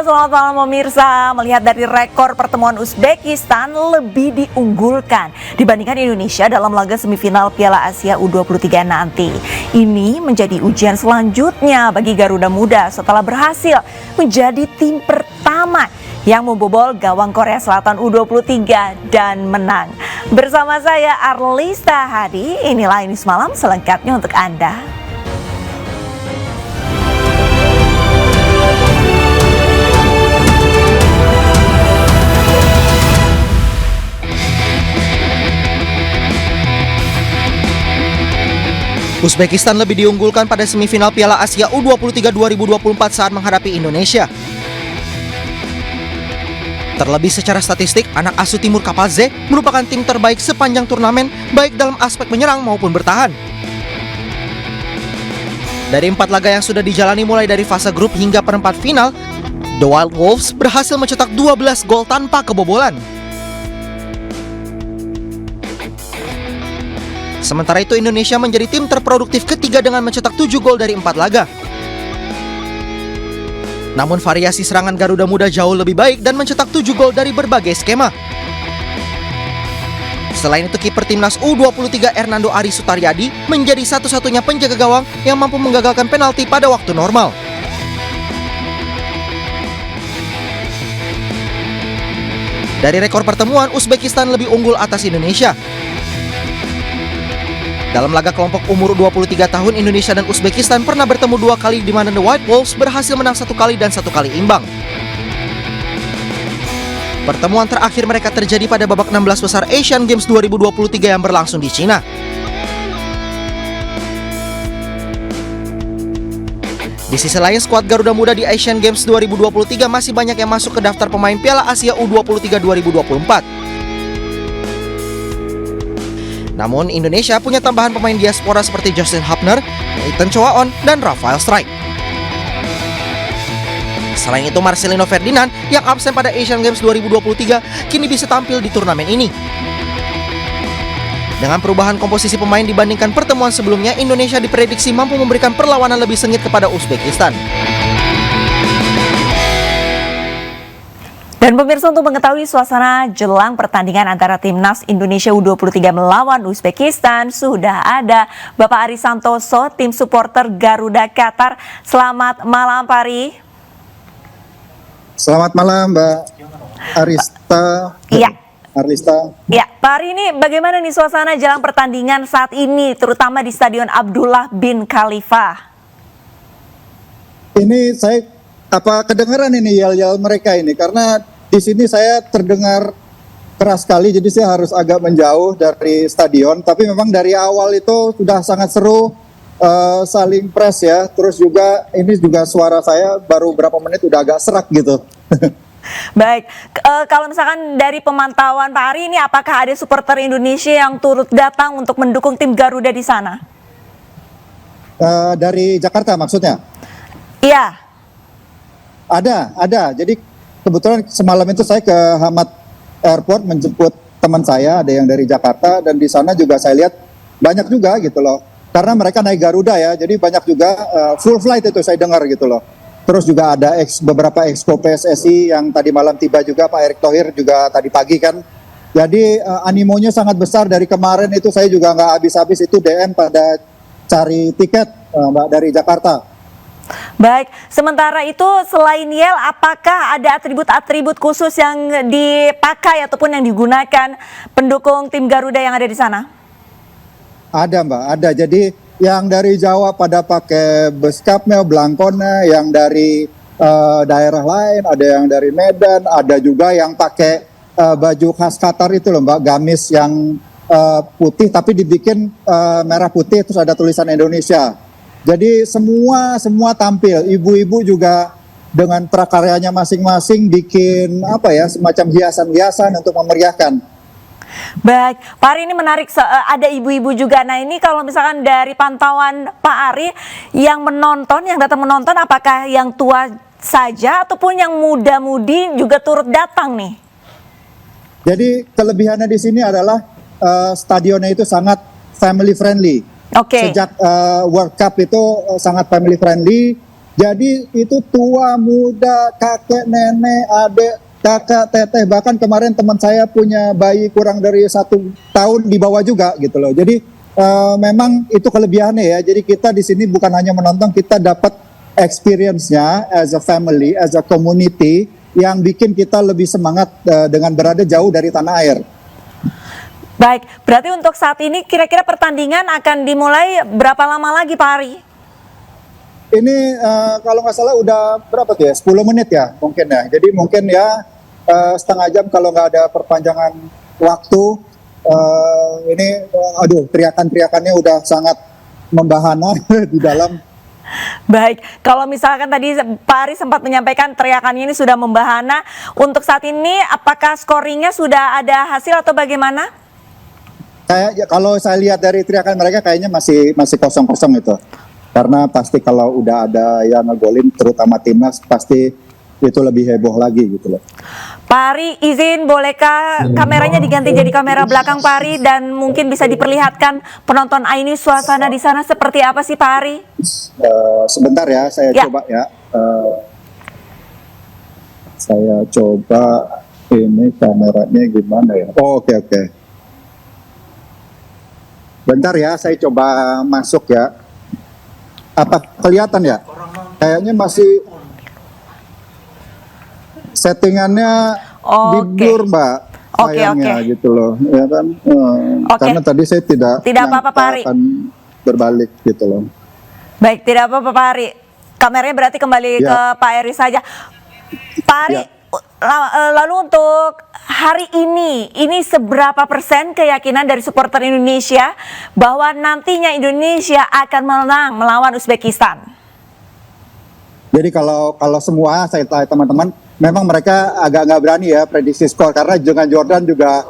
selamat malam pemirsa. Melihat dari rekor pertemuan Uzbekistan lebih diunggulkan dibandingkan Indonesia dalam laga semifinal Piala Asia U23 nanti. Ini menjadi ujian selanjutnya bagi Garuda Muda setelah berhasil menjadi tim pertama yang membobol gawang Korea Selatan U23 dan menang. Bersama saya Arlista Hadi, inilah Ini Semalam selengkapnya untuk Anda. Uzbekistan lebih diunggulkan pada semifinal Piala Asia U23 2024 saat menghadapi Indonesia. Terlebih secara statistik, anak asuh Timur Kapazé merupakan tim terbaik sepanjang turnamen, baik dalam aspek menyerang maupun bertahan. Dari 4 laga yang sudah dijalani mulai dari fase grup hingga perempat final, The Wild Wolves berhasil mencetak 12 gol tanpa kebobolan. Sementara itu Indonesia menjadi tim terproduktif ketiga dengan mencetak 7 gol dari 4 laga. Namun variasi serangan Garuda Muda jauh lebih baik dan mencetak 7 gol dari berbagai skema. Selain itu kiper timnas U23 Hernando Ari Sutaryadi menjadi satu-satunya penjaga gawang yang mampu menggagalkan penalti pada waktu normal. Dari rekor pertemuan, Uzbekistan lebih unggul atas Indonesia. Dalam laga kelompok umur 23 tahun, Indonesia dan Uzbekistan pernah bertemu 2 kali di mana The White Wolves berhasil menang 1 kali dan 1 kali imbang. Pertemuan terakhir mereka terjadi pada babak 16 besar Asian Games 2023 yang berlangsung di Cina. Di sisi lain, skuad Garuda Muda di Asian Games 2023 masih banyak yang masuk ke daftar pemain Piala Asia U23 2024. Namun Indonesia punya tambahan pemain diaspora seperti Justin Hubner, Nathan Choaon, dan Rafael Strijk. Selain itu Marcelino Ferdinand yang absen pada Asian Games 2023 kini bisa tampil di turnamen ini. Dengan perubahan komposisi pemain dibandingkan pertemuan sebelumnya, Indonesia diprediksi mampu memberikan perlawanan lebih sengit kepada Uzbekistan. Dan pemirsa, untuk mengetahui suasana jelang pertandingan antara timnas Indonesia U23 melawan Uzbekistan, sudah ada Bapak Ari Santoso, tim supporter Garuda Qatar. Selamat malam Pak Ari. Selamat malam Mbak Arista. Iya. Arlista. Ya, Pak Ari, ini bagaimana nih suasana jelang pertandingan saat ini, terutama di Stadion Abdullah bin Khalifah? Ini saya kedengaran ini yel-yel mereka ini, karena di sini saya terdengar keras sekali, jadi saya harus agak menjauh dari stadion. Tapi memang dari awal itu sudah sangat seru, saling press ya. Terus juga ini juga suara saya baru berapa menit udah agak serak gitu. Baik, kalau misalkan dari pemantauan Pak Ari ini, apakah ada supporter Indonesia yang turut datang untuk mendukung tim Garuda di sana? Dari Jakarta maksudnya? Iya. Ada. Jadi kebetulan semalam itu saya ke Hamad Airport menjemput teman saya, ada yang dari Jakarta, dan di sana juga saya lihat banyak juga gitu loh. Karena mereka naik Garuda ya, jadi banyak juga full flight itu saya dengar gitu loh. Terus juga ada beberapa exco PSSI yang tadi malam tiba juga, Pak Erick Thohir juga tadi pagi kan. Jadi animonya sangat besar dari kemarin itu, saya juga nggak habis-habis itu DM pada cari tiket Mbak dari Jakarta. Baik, sementara itu selain yel, apakah ada atribut-atribut khusus yang dipakai ataupun yang digunakan pendukung tim Garuda yang ada di sana? Ada Mbak, ada. Jadi yang dari Jawa pada pakai beskapnya, belangkonnya, yang dari daerah lain, ada yang dari Medan, ada juga yang pakai baju khas Qatar itu loh Mbak, gamis yang putih tapi dibikin merah putih terus ada tulisan Indonesia. Jadi semua tampil, ibu-ibu juga dengan prakaryanya masing-masing bikin semacam hiasan-hiasan untuk memeriahkan. Baik, Pak Ari, ini menarik, ada ibu-ibu juga. Nah, ini kalau misalkan dari pantauan Pak Ari, yang datang menonton, apakah yang tua saja ataupun yang muda-mudi juga turut datang nih? Jadi kelebihannya di sini adalah stadionnya itu sangat family friendly. Oke. Sejak World Cup itu sangat family friendly. Jadi itu tua, muda, kakek, nenek, adik, kakak, teteh, bahkan kemarin teman saya punya bayi kurang dari 1 tahun di bawah juga gitu loh. Jadi memang itu kelebihannya ya. Jadi kita di sini bukan hanya menonton, kita dapat experience-nya as a family, as a community yang bikin kita lebih semangat dengan berada jauh dari tanah air. Baik, berarti untuk saat ini kira-kira pertandingan akan dimulai berapa lama lagi Pak Ari? Ini kalau nggak salah udah berapa tuh ya, 10 menit ya mungkin ya. Jadi mungkin ya setengah jam kalau nggak ada perpanjangan waktu. Ini aduh, teriakan-teriakannya udah sangat membahana di dalam. Baik, kalau misalkan tadi Pak Ari sempat menyampaikan teriakannya ini sudah membahana. Untuk saat ini apakah scoringnya sudah ada hasil atau bagaimana? Kayak kalau saya lihat dari teriakan mereka kayaknya masih kosong-kosong itu. Karena pasti kalau udah ada yang ngegolin, terutama timnas, pasti itu lebih heboh lagi gitu loh. Pak Ari, izin bolehkah kameranya diganti jadi kamera belakang Pak Ari dan mungkin bisa diperlihatkan penonton ini suasana di sana seperti apa sih Pak Ari? Sebentar ya, saya coba ya. Saya coba ini kameranya gimana ya? Oh, oke. Bentar ya, saya coba masuk ya. Apa kelihatan ya? Kayaknya masih settingannya di blur, Mbak. Sayangnya gitu loh, ya kan? Karena tadi saya tidak apa-apa Pak Ari. Akan berbalik gitu loh. Baik, tidak apa-apa Pak Ari. Kameranya berarti kembali ke Pak Eri saja. Pak Ari, lalu untuk hari ini seberapa persen keyakinan dari supporter Indonesia bahwa nantinya Indonesia akan menang melawan Uzbekistan? Jadi kalau semua saya tanya teman-teman, memang mereka agak nggak berani ya prediksi skor karena dengan Jordan juga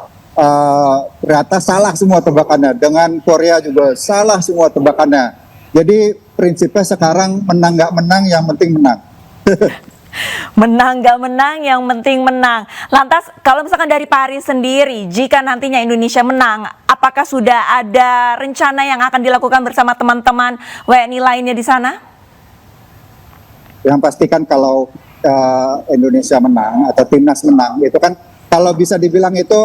ternyata salah semua tebakannya, dengan Korea juga salah semua tebakannya. Jadi prinsipnya sekarang menang nggak menang yang penting menang. Menang gak menang, yang penting menang. Lantas kalau misalkan dari Pak Ari sendiri, jika nantinya Indonesia menang, apakah sudah ada rencana yang akan dilakukan bersama teman-teman WNI lainnya di sana? Yang pastikan kalau Indonesia menang atau timnas menang, itu kan kalau bisa dibilang itu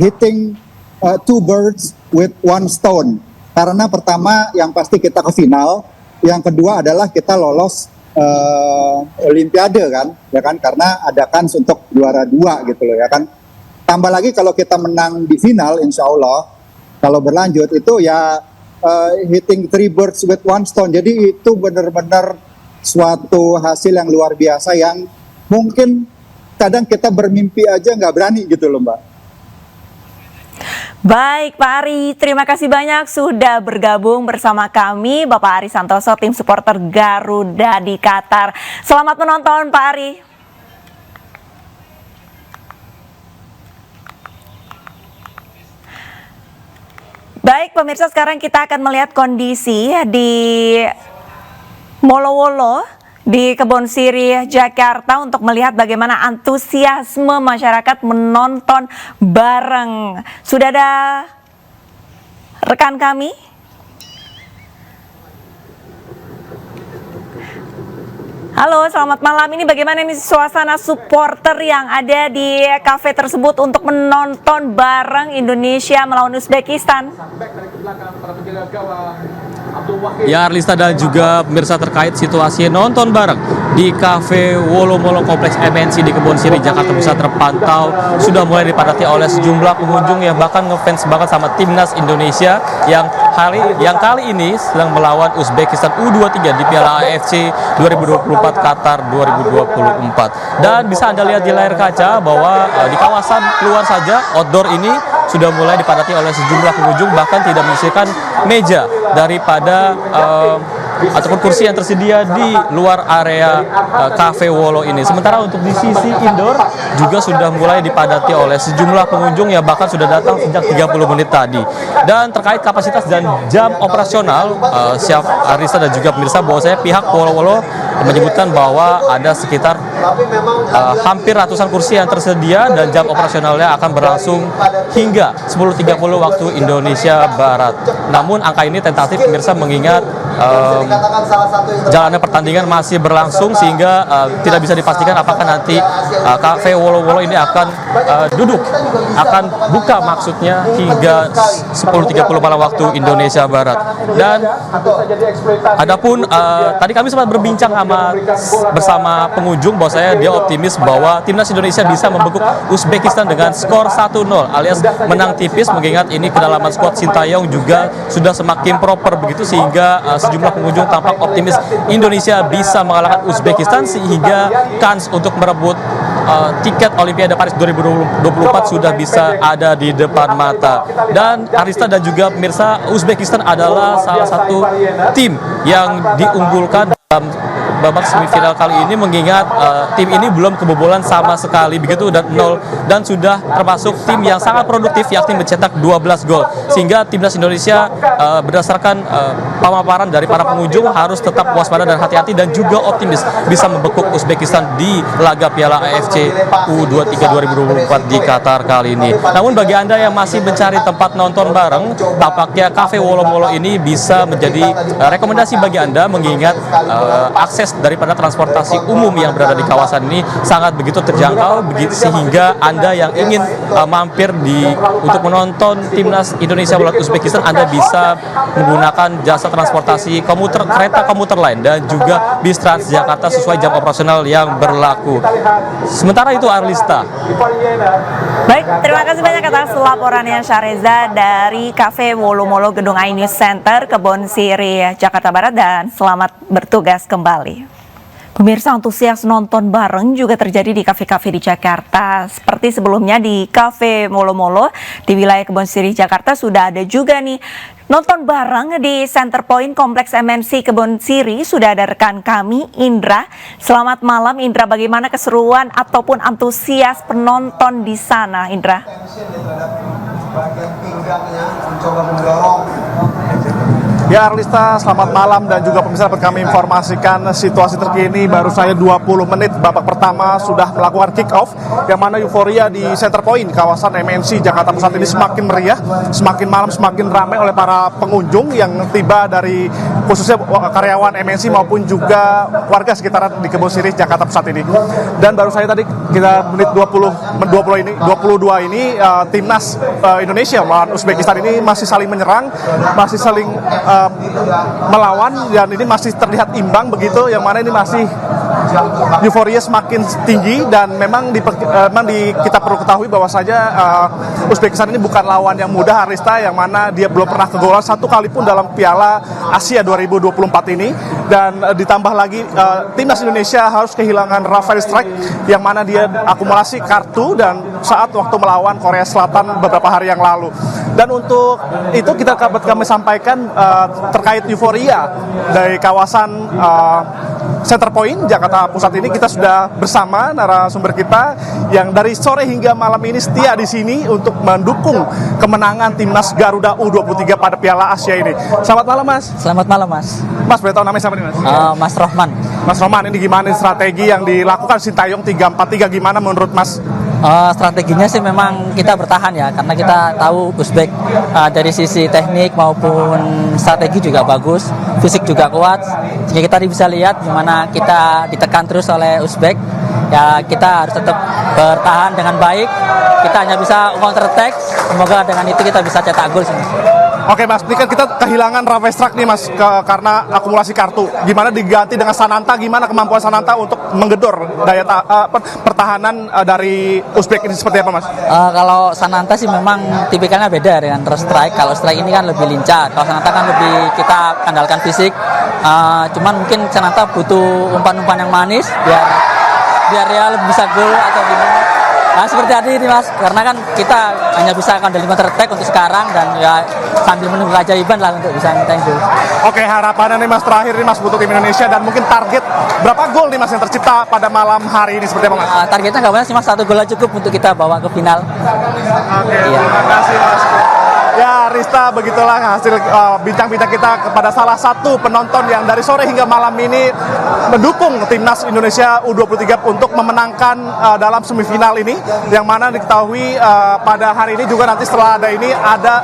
hitting 2 birds with 1 stone. Karena pertama yang pasti kita ke final, yang kedua adalah kita lolos Olimpiade kan, ya kan, karena ada kans untuk juara 2 gitu loh ya kan. Tambah lagi kalau kita menang di final, insya Allah kalau berlanjut itu ya hitting 3 birds with 1 stone. Jadi itu benar-benar suatu hasil yang luar biasa yang mungkin kadang kita bermimpi aja nggak berani gitu loh Mbak. Baik Pak Ari, terima kasih banyak sudah bergabung bersama kami, Bapak Ari Santoso, tim supporter Garuda di Qatar. Selamat menonton Pak Ari. Baik pemirsa, sekarang kita akan melihat kondisi di Molo-Wolo di Kebon Sirih, Jakarta untuk melihat bagaimana antusiasme masyarakat menonton bareng. Sudah ada rekan kami? Halo, selamat malam. Ini bagaimana nih suasana supporter yang ada di kafe tersebut untuk menonton bareng Indonesia melawan Uzbekistan? Ya Arlista dan juga pemirsa, terkait situasi nonton bareng di Cafe Wolo-Wolo Kompleks MNC di Kebon Sirih, Jakarta Pusat terpantau sudah mulai dipadati oleh sejumlah pengunjung yang bahkan ngefans banget sama timnas Indonesia yang kali ini sedang melawan Uzbekistan U23 di Piala AFC 2024 Qatar 2024. Dan bisa Anda lihat di layar kaca bahwa di kawasan luar saja outdoor ini sudah mulai dipadati oleh sejumlah pengunjung, bahkan tidak menyisihkan meja daripada ataupun kursi yang tersedia di luar area Cafe Wolo ini. Sementara untuk di sisi indoor juga sudah mulai dipadati oleh sejumlah pengunjung yang bahkan sudah datang sejak 30 menit tadi. Dan terkait kapasitas dan jam operasional, Chef Arista dan juga pemirsa, bahwasanya pihak Wolo-Wolo menyebutkan bahwa ada sekitar hampir ratusan kursi yang tersedia dan jam operasionalnya akan berlangsung hingga 10.30 waktu Indonesia Barat. Namun angka ini tentatif pemirsa, mengingat jalannya pertandingan masih berlangsung sehingga tidak bisa dipastikan apakah nanti Cafe Wolo-Wolo ini akan akan buka maksudnya hingga 10.30 malam waktu Indonesia Barat. Dan adapun tadi kami sempat berbincang bersama pengunjung bahwa dia optimis bahwa timnas Indonesia bisa membekuk Uzbekistan dengan skor 1-0 alias menang tipis, mengingat ini kedalaman skuad Sintayong juga sudah semakin proper begitu sehingga sejumlah pengunjung tampak optimis Indonesia bisa mengalahkan Uzbekistan sehingga kans untuk merebut tiket Olimpiade Paris 2024 sudah bisa ada di depan mata. Dan Arista dan juga pemirsa, Uzbekistan adalah salah satu tim yang diunggulkan dalam babak semifinal kali ini, mengingat tim ini belum kebobolan sama sekali begitu dan sudah termasuk tim yang sangat produktif yakni mencetak 12 gol, sehingga timnas Indonesia berdasarkan pemaparan dari para pengunjung harus tetap waspada dan hati-hati dan juga optimis bisa membekuk Uzbekistan di laga Piala AFC U23 2024 di Qatar kali ini. Namun bagi Anda yang masih mencari tempat nonton bareng, tampaknya Cafe Wolo-Wolo ini bisa menjadi rekomendasi bagi Anda, mengingat akses daripada transportasi umum yang berada di kawasan ini sangat begitu terjangkau, sehingga Anda yang ingin mampir untuk menonton timnas Indonesia melawan Uzbekistan, Anda bisa menggunakan jasa transportasi kereta komuter lain dan juga bis Transjakarta sesuai jam operasional yang berlaku. Sementara itu, Arlista. Baik, terima kasih banyak atas laporannya Syareza dari Cafe Wolo-Wolo Gedung iNews Center, Kebon Siri, Jakarta Barat, dan selamat bertugas kembali. Pemirsa, antusias nonton bareng juga terjadi di kafe-kafe di Jakarta. Seperti sebelumnya di Cafe Wolo-Wolo di wilayah Kebon Siri, Jakarta sudah ada juga nih nonton bareng di Center Point Kompleks MNC Kebon Siri. Sudah ada rekan kami, Indra. Selamat malam, Indra. Bagaimana keseruan ataupun antusias penonton di sana, Indra? Ya, Arlista, selamat malam dan juga pemirsa, dapat kami informasikan situasi terkini baru saja 20 menit babak pertama sudah melakukan kick off, yang mana euforia di Center Point kawasan MNC Jakarta Pusat ini semakin meriah, semakin malam semakin ramai oleh para pengunjung yang tiba dari khususnya karyawan MNC maupun juga warga sekitaran di Kebon Siri Jakarta Pusat ini. Dan baru saja tadi kita menit 22 ini timnas Indonesia melawan Uzbekistan ini masih saling menyerang, masih saling melawan, dan ini masih terlihat imbang begitu, yang mana ini masih euforia semakin tinggi. Dan memang kita perlu ketahui bahwa saja Uzbekistan ini bukan lawan yang mudah, Arista, yang mana dia belum pernah kegolan satu kali pun dalam Piala Asia 2024 ini. Dan ditambah lagi timnas Indonesia harus kehilangan Rafael Strike, yang mana dia akumulasi kartu dan saat waktu melawan Korea Selatan beberapa hari yang lalu. Dan untuk itu kami sampaikan terkait euforia dari kawasan Center Point Jakarta Pusat ini, kita sudah bersama narasumber kita yang dari sore hingga malam ini setia di sini untuk mendukung kemenangan timnas Garuda U23 pada Piala Asia ini. Selamat malam, Mas. Selamat malam, Mas. Mas, boleh tahu namanya siapa nih, Mas? Mas Rohman. Mas Rohman, ini gimana strategi yang dilakukan Sintayong 3-4-3, gimana menurut Mas? Strateginya sih memang kita bertahan ya, karena kita tahu Uzbek dari sisi teknik maupun strategi juga bagus, fisik juga kuat. Jika kita bisa lihat gimana kita ditekan terus oleh Uzbek, ya kita harus tetap bertahan dengan baik. Kita hanya bisa counter attack, semoga dengan itu kita bisa cetak gol. Oke, Mas, ini kan kita kehilangan Rafael Strike nih, Mas, karena akumulasi kartu. Gimana diganti dengan Sananta? Gimana kemampuan Sananta untuk menggedor daya pertahanan dari Uzbek ini seperti apa, Mas? Kalau Sananta sih memang tipikalnya beda dengan Strike. Kalau Strike ini kan lebih lincah. Kalau Sananta kan lebih kita andalkan fisik. Cuman mungkin Sananta butuh umpan-umpan yang manis biar dia lebih bisa gol atau gimana. Nah, seperti tadi ini, Mas, karena kan kita hanya bisa kandali counter attack untuk sekarang, dan ya sambil menunggu keajaiban lah untuk bisa mintain gol. Oke, harapannya nih, Mas, terakhir nih, Mas, untuk tim Indonesia, dan mungkin target berapa gol nih, Mas, yang tercipta pada malam hari ini seperti apa, Mas? Targetnya nggak banyak sih, Mas, 1 gol aja cukup untuk kita bawa ke final. Oke, iya. Terima kasih, Mas. Ya Rista, begitulah hasil bincang-bincang kita kepada salah satu penonton yang dari sore hingga malam ini mendukung timnas Indonesia U23 untuk memenangkan dalam semifinal ini, yang mana diketahui pada hari ini juga nanti setelah ada ini ada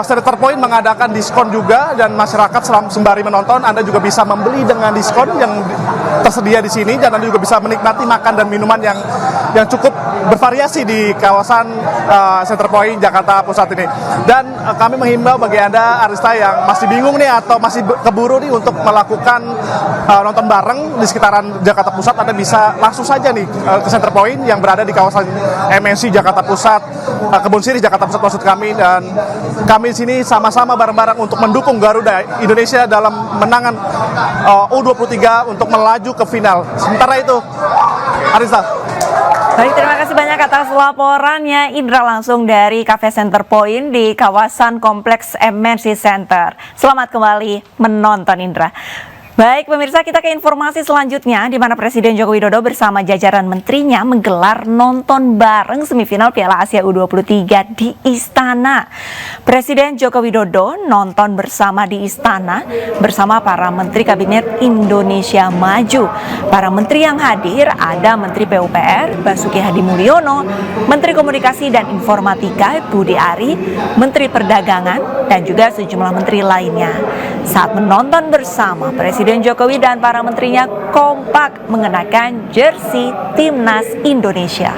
Center Point mengadakan diskon juga, dan masyarakat sembari menonton Anda juga bisa membeli dengan diskon yang tersedia di sini, dan Anda juga bisa menikmati makan dan minuman yang cukup bervariasi di kawasan Center Point Jakarta Pusat ini. Dan kami menghimbau bagi Anda Arista yang masih bingung nih atau masih keburu nih untuk melakukan nonton bareng di sekitaran Jakarta Pusat, Anda bisa langsung saja nih ke Center Point yang berada di kawasan MNC Jakarta Pusat, Kebon Sirih Jakarta Pusat maksud kami, dan kami di sini sama-sama bareng-bareng untuk mendukung Garuda Indonesia dalam menangan U23 untuk melaju ke final. Sementara itu, Arista. Baik, terima kasih banyak atas laporannya Indra langsung dari Cafe Center Point di kawasan Kompleks MNC Center. Selamat kembali menonton, Indra. Baik pemirsa, kita ke informasi selanjutnya di mana Presiden Joko Widodo bersama jajaran menterinya menggelar nonton bareng semifinal Piala Asia U23 di Istana. Presiden Joko Widodo nonton bersama di Istana bersama para Menteri Kabinet Indonesia Maju. Para menteri yang hadir ada Menteri PUPR Basuki Hadi Mulyono, Menteri Komunikasi dan Informatika Budi Ari, Menteri Perdagangan, dan juga sejumlah menteri lainnya. Saat menonton bersama, Presiden Jokowi dan para menterinya kompak mengenakan jersey Timnas Indonesia.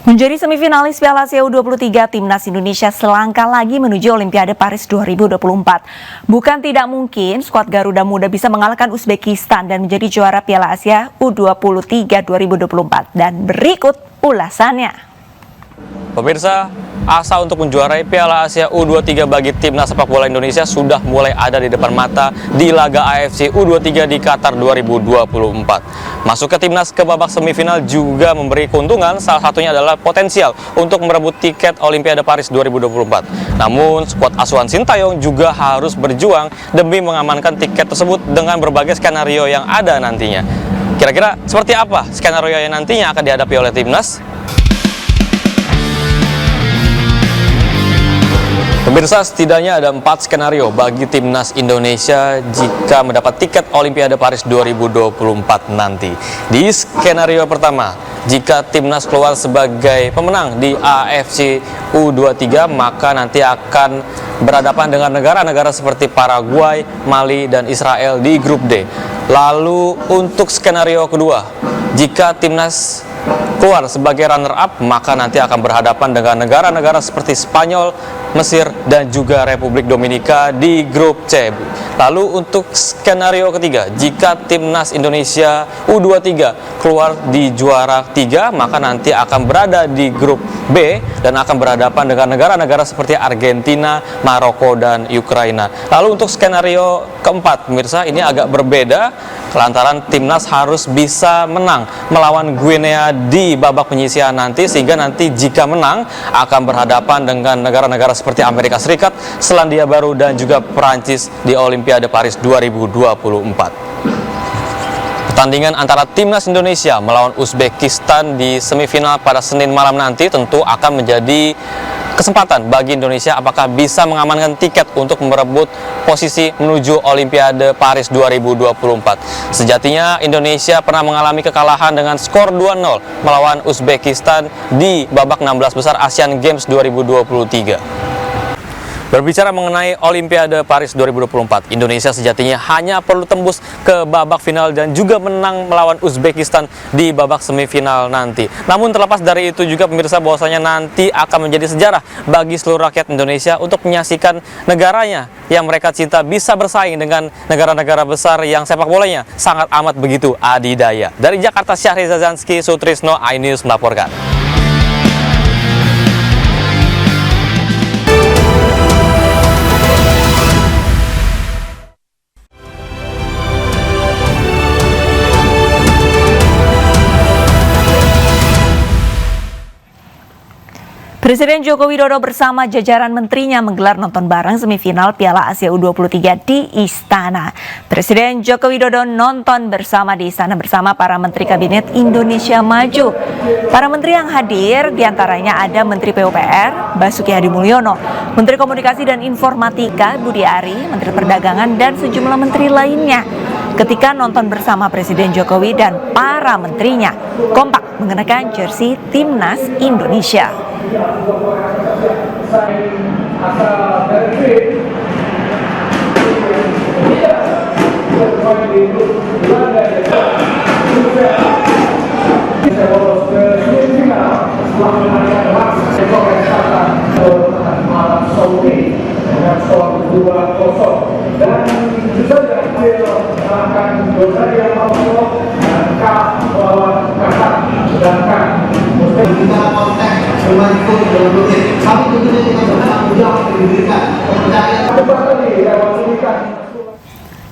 Menjadi semifinalis Piala Asia U23, Timnas Indonesia selangkah lagi menuju Olimpiade Paris 2024. Bukan tidak mungkin skuad Garuda Muda bisa mengalahkan Uzbekistan dan menjadi juara Piala Asia U23 2024. Dan berikut ulasannya. Pemirsa, asa untuk menjuarai Piala Asia U23 bagi timnas sepak bola Indonesia sudah mulai ada di depan mata di laga AFC U23 di Qatar 2024. Masuk ke timnas ke babak semifinal juga memberi keuntungan, salah satunya adalah potensial untuk merebut tiket Olimpiade Paris 2024. Namun, skuad asuhan Sintayong juga harus berjuang demi mengamankan tiket tersebut dengan berbagai skenario yang ada nantinya. Kira-kira seperti apa skenario yang nantinya akan dihadapi oleh timnas? Pemirsa, setidaknya ada 4 skenario bagi timnas Indonesia jika mendapat tiket Olimpiade Paris 2024 nanti. Di skenario pertama, jika timnas keluar sebagai pemenang di AFC U23, maka nanti akan berhadapan dengan negara-negara seperti Paraguay, Mali, dan Israel di grup D. Lalu untuk skenario kedua, jika timnas keluar sebagai runner-up, maka nanti akan berhadapan dengan negara-negara seperti Spanyol, Mesir, dan juga Republik Dominika di grup C. Lalu untuk skenario ketiga, jika timnas Indonesia U23 keluar di juara 3, maka nanti akan berada di grup B dan akan berhadapan dengan negara-negara seperti Argentina, Maroko, dan Ukraina. Lalu untuk skenario keempat, pemirsa, ini agak berbeda lantaran timnas harus bisa menang melawan Guinea di babak penyisihan nanti, sehingga nanti jika menang akan berhadapan dengan negara-negara seperti Amerika Serikat, Selandia Baru, dan juga Perancis di Olimpiade Paris 2024. Pertandingan antara timnas Indonesia melawan Uzbekistan di semifinal pada Senin malam nanti tentu akan menjadi kesempatan bagi Indonesia apakah bisa mengamankan tiket untuk merebut posisi menuju Olimpiade Paris 2024. Sejatinya Indonesia pernah mengalami kekalahan dengan skor 2-0 melawan Uzbekistan di babak 16 besar Asian Games 2023. Berbicara mengenai Olimpiade Paris 2024, Indonesia sejatinya hanya perlu tembus ke babak final dan juga menang melawan Uzbekistan di babak semifinal nanti. Namun terlepas dari itu juga pemirsa, bahwasanya nanti akan menjadi sejarah bagi seluruh rakyat Indonesia untuk menyaksikan negaranya yang mereka cinta bisa bersaing dengan negara-negara besar yang sepak bolanya sangat amat begitu adidaya. Dari Jakarta, Syahri Zazanski, Sutrisno, iNews melaporkan. Presiden Joko Widodo bersama jajaran menterinya menggelar nonton bareng semifinal Piala Asia U23 di Istana. Presiden Joko Widodo nonton bersama di Istana bersama para Menteri Kabinet Indonesia Maju. Para menteri yang hadir diantaranya ada Menteri PUPR Basuki Hadi Mulyono, Menteri Komunikasi dan Informatika Budi Ari, Menteri Perdagangan dan sejumlah menteri lainnya. Ketika nonton bersama Presiden Jokowi dan para menterinya kompak mengenakan jersey Timnas Indonesia.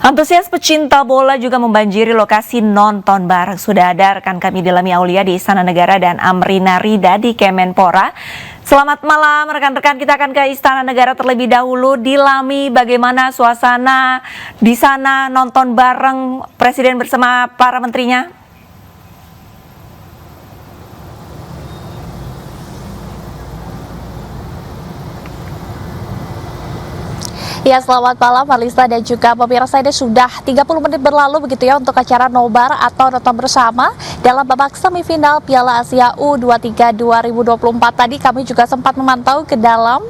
Antusias pecinta bola juga membanjiri lokasi nonton bareng. Sudah ada rekan kami Dilami Aulia di Istana Negara dan Amrina Rida di Kemenpora. Selamat malam rekan-rekan, kita akan ke Istana Negara terlebih dahulu. Dilami, bagaimana suasana di sana nonton bareng Presiden bersama para menterinya? Ya, selamat malam Marlista dan juga pemirsa. Ini sudah 30 menit berlalu begitu ya untuk acara nobar atau nonton bersama dalam babak semifinal Piala Asia U23 2024. Tadi kami juga sempat memantau ke dalam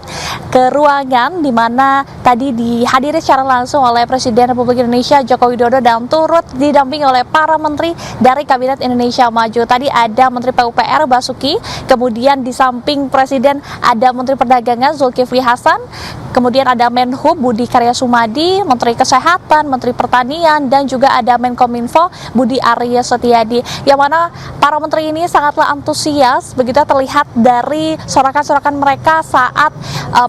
ruangan di mana tadi dihadiri secara langsung oleh Presiden Republik Indonesia Joko Widodo dan turut didampingi oleh para menteri dari Kabinet Indonesia Maju. Tadi ada Menteri PUPR Basuki, kemudian di samping Presiden ada Menteri Perdagangan Zulkifli Hasan, kemudian ada Menhub Budi Karya Sumadi, Menteri Kesehatan, Menteri Pertanian, dan juga ada Menkominfo Budi Arya Setiadi. Yang mana para menteri ini sangatlah antusias, begitu terlihat dari sorakan-sorakan mereka saat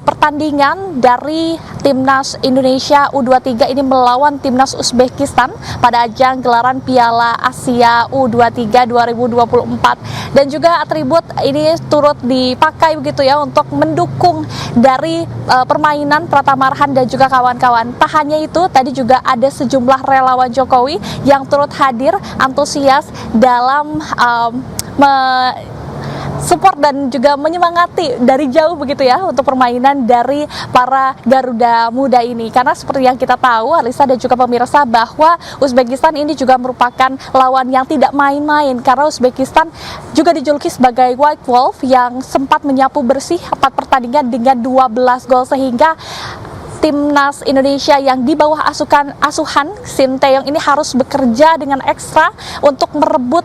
pertandingan dari Timnas Indonesia U23 ini melawan Timnas Uzbekistan pada ajang gelaran Piala Asia U23 2024. Dan juga atribut ini turut dipakai begitu ya untuk mendukung dari permainan Pratama Arhan dan juga kawan-kawan. Tak hanya itu, tadi juga ada sejumlah relawan Jokowi yang turut hadir antusias dalam support dan juga menyemangati dari jauh begitu ya untuk permainan dari para Garuda Muda ini. Karena seperti yang kita tahu, Alisa dan juga pemirsa, bahwa Uzbekistan ini juga merupakan lawan yang tidak main-main, karena Uzbekistan juga dijuluki sebagai White Wolf yang sempat menyapu bersih 4 pertandingan dengan 12 gol, sehingga Timnas Indonesia yang di bawah asuhan Sinteyong ini harus bekerja dengan ekstra untuk merebut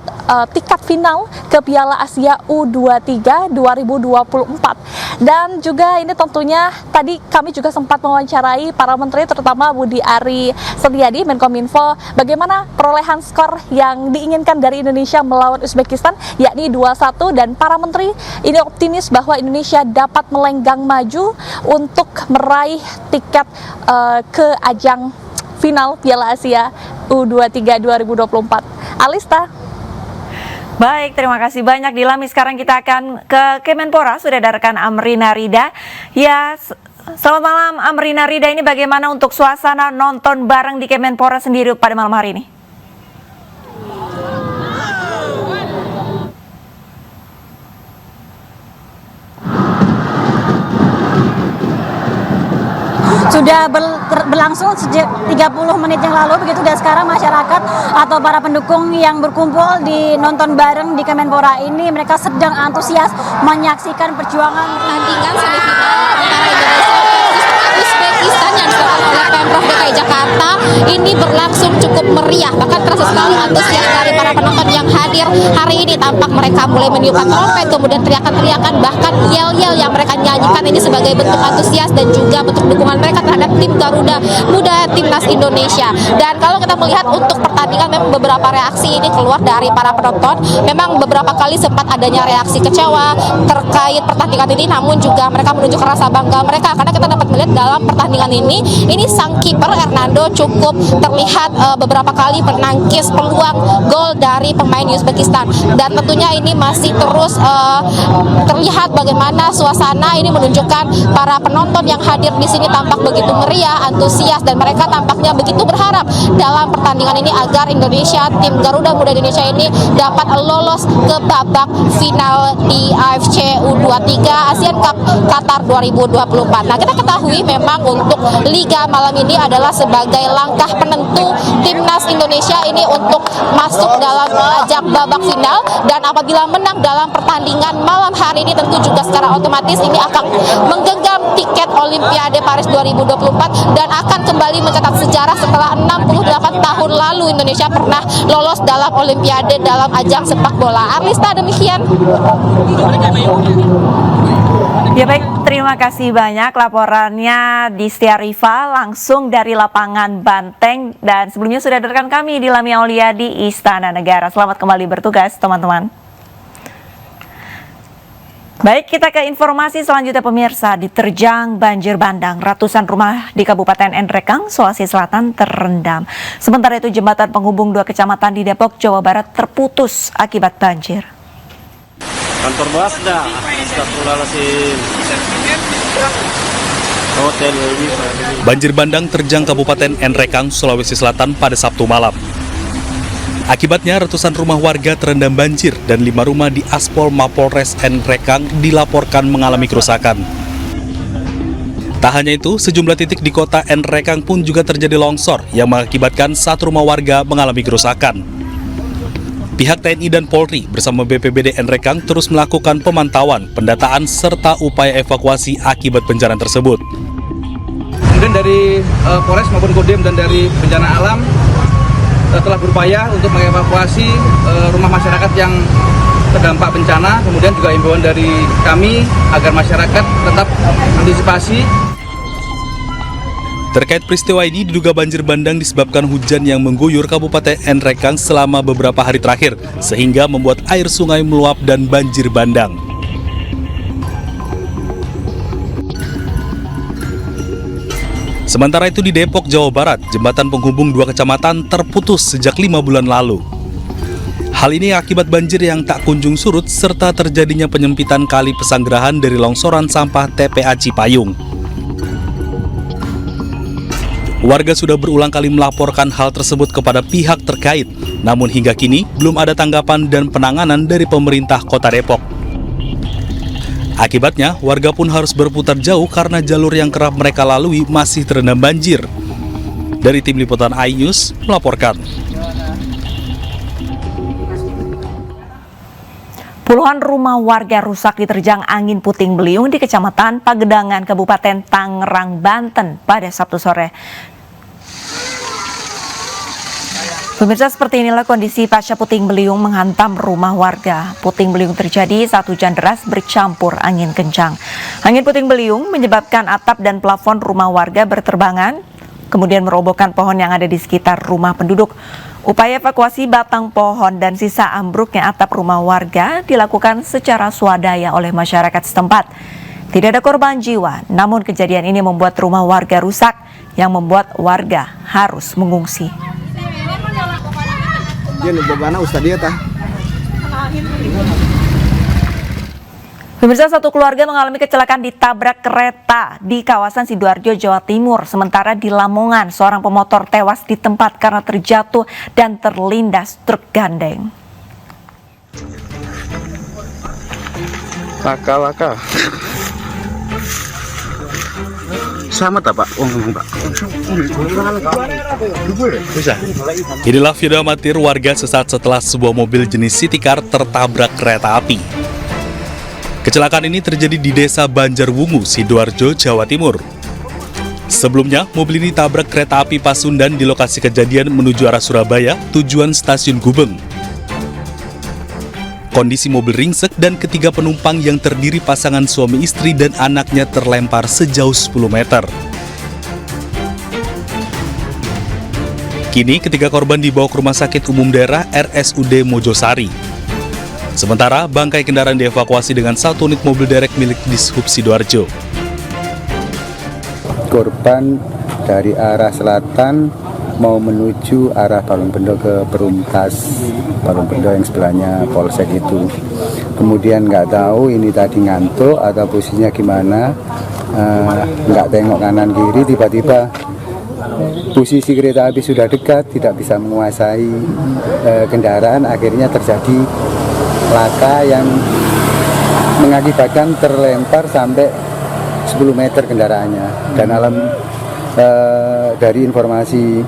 tiket final ke Piala Asia U23 2024. Dan juga ini tentunya tadi kami juga sempat mewawancarai para menteri, terutama Budi Ari Setiadi, Menkominfo, bagaimana perolehan skor yang diinginkan dari Indonesia melawan Uzbekistan, yakni 2-1, dan para menteri ini optimis bahwa Indonesia dapat melenggang maju untuk meraih tiket ke ajang final Piala Asia U23 2024. Alista. Baik, terima kasih banyak Dilami. Sekarang kita akan ke Kemenpora, sudah ada rekan Amrina Rida. Ya, selamat malam Amrina Rida, ini bagaimana untuk suasana nonton bareng di Kemenpora sendiri pada malam hari ini? Sudah berlangsung sejak 30 menit yang lalu begitu, dan sekarang masyarakat atau para pendukung yang berkumpul di nonton bareng di Kemenpora ini, mereka sedang antusias menyaksikan perjuangan pertandingan semifinal antara Indonesia Uzbekistan yang dilakukan oleh Pemprov DKI Jakarta ini berlangsung cukup meriah. Bahkan terasa sekali antusias dari para penonton yang hadir hari ini. Tampak mereka mulai meniupkan trompet, kemudian teriakan-teriakan, bahkan yel-yel yang mereka nyanyikan ini sebagai bentuk antusias dan juga bentuk dukungan mereka terhadap tim Garuda Muda Timnas Indonesia. Dan kalau kita melihat untuk pertandingan, memang beberapa reaksi ini keluar dari para penonton. Memang beberapa kali sempat adanya reaksi kecewa terkait pertandingan ini, namun juga mereka menunjukkan rasa bangga mereka karena kita dapat melihat dalam pertandingan pertandingan ini sang kiper Hernando cukup terlihat beberapa kali menangkis peluang gol dari pemain Uzbekistan, dan tentunya ini masih terus terlihat bagaimana suasana ini menunjukkan para penonton yang hadir di sini tampak begitu meriah, antusias, dan mereka tampaknya begitu berharap dalam pertandingan ini agar Indonesia, tim Garuda Muda Indonesia ini dapat lolos ke babak final di AFC U23 ASEAN Cup Qatar 2024. Nah, kita ketahui memang untuk Liga malam ini adalah sebagai langkah penentu timnas Indonesia ini untuk masuk dalam ajang babak final, dan apabila menang dalam pertandingan malam hari ini tentu juga secara otomatis ini akan menggenggam tiket Olimpiade Paris 2024 dan akan kembali mencetak sejarah setelah 68 tahun lalu Indonesia pernah lolos dalam Olimpiade dalam ajang sepak bola. Arlista, demikian. Ya baik, terima kasih banyak laporannya di Riva langsung dari lapangan Banteng, dan sebelumnya sudah ada rekan kami di Lamia Aulia di Istana Negara. Selamat kembali bertugas teman-teman. Baik, kita ke informasi selanjutnya pemirsa. Diterjang banjir bandang, ratusan rumah di Kabupaten Nrekang, Sulawesi Selatan terendam. Sementara itu jembatan penghubung 2 kecamatan di Depok, Jawa Barat terputus akibat banjir. Kantor Basda, Astagfirullahaladzim. Banjir bandang terjang Kabupaten Nrekang, Sulawesi Selatan pada Sabtu malam. Akibatnya ratusan rumah warga terendam banjir dan 5 rumah di Aspol Mapolres Nrekang dilaporkan mengalami kerusakan. Tak hanya itu, sejumlah titik di kota Nrekang pun juga terjadi longsor yang mengakibatkan 1 rumah warga mengalami kerusakan. Pihak TNI dan Polri bersama BPBD Nrekang terus melakukan pemantauan, pendataan, serta upaya evakuasi akibat bencana tersebut. Kemudian dari Polres maupun Kodim dan dari bencana alam telah berupaya untuk mengevakuasi rumah masyarakat yang terdampak bencana. Kemudian juga imbauan dari kami agar masyarakat tetap antisipasi. Terkait peristiwa ini, diduga banjir bandang disebabkan hujan yang mengguyur Kabupaten Nrekang selama beberapa hari terakhir, sehingga membuat air sungai meluap dan banjir bandang. Sementara itu di Depok, Jawa Barat, jembatan penghubung 2 kecamatan terputus sejak 5 bulan lalu. Hal ini akibat banjir yang tak kunjung surut serta terjadinya penyempitan kali Pesanggerahan dari longsoran sampah TPA Cipayung. Warga sudah berulang kali melaporkan hal tersebut kepada pihak terkait, namun hingga kini belum ada tanggapan dan penanganan dari pemerintah Kota Depok. Akibatnya, warga pun harus berputar jauh karena jalur yang kerap mereka lalui masih terendam banjir. Dari tim liputan iNews melaporkan. Puluhan rumah warga rusak diterjang angin puting beliung di Kecamatan Pagedangan, Kabupaten Tangerang, Banten pada Sabtu sore. Pemirsa, seperti inilah kondisi pasca puting beliung menghantam rumah warga. Puting beliung terjadi saat hujan deras bercampur angin kencang. Angin puting beliung menyebabkan atap dan plafon rumah warga berterbangan, kemudian merobohkan pohon yang ada di sekitar rumah penduduk. Upaya evakuasi batang pohon dan sisa ambruknya atap rumah warga dilakukan secara swadaya oleh masyarakat setempat. Tidak ada korban jiwa, namun kejadian ini membuat rumah warga rusak yang membuat warga harus mengungsi. Pemirsa, satu keluarga mengalami kecelakaan ditabrak kereta di kawasan Sidoarjo, Jawa Timur. Sementara di Lamongan, seorang pemotor tewas di tempat karena terjatuh dan terlindas truk gandeng. Laka. Sama tak, Pak? Pak. Bisa. Inilah video amatir warga sesaat setelah sebuah mobil jenis City Car tertabrak kereta api. Kecelakaan ini terjadi di Desa Banjarwungu, Sidoarjo, Jawa Timur. Sebelumnya, mobil ini tabrak kereta api Pasundan di lokasi kejadian menuju arah Surabaya, tujuan stasiun Gubeng. Kondisi mobil ringsek dan ketiga penumpang yang terdiri pasangan suami istri dan anaknya terlempar sejauh 10 meter. Kini ketiga korban dibawa ke Rumah Sakit Umum Daerah RSUD Mojosari. Sementara bangkai kendaraan dievakuasi dengan 1 unit mobil derek milik Dishub Sidoarjo. korban dari arah selatan mau menuju arah Balongbendo ke Perumtas Balongbendo yang sebelahnya Polsek itu. Kemudian nggak tahu ini tadi ngantuk atau posisinya gimana, nggak tengok kanan kiri, tiba-tiba posisi kereta api sudah dekat, tidak bisa menguasai kendaraan, akhirnya terjadi laka yang mengakibatkan terlempar sampai 10 meter kendaraannya. Dan dari informasi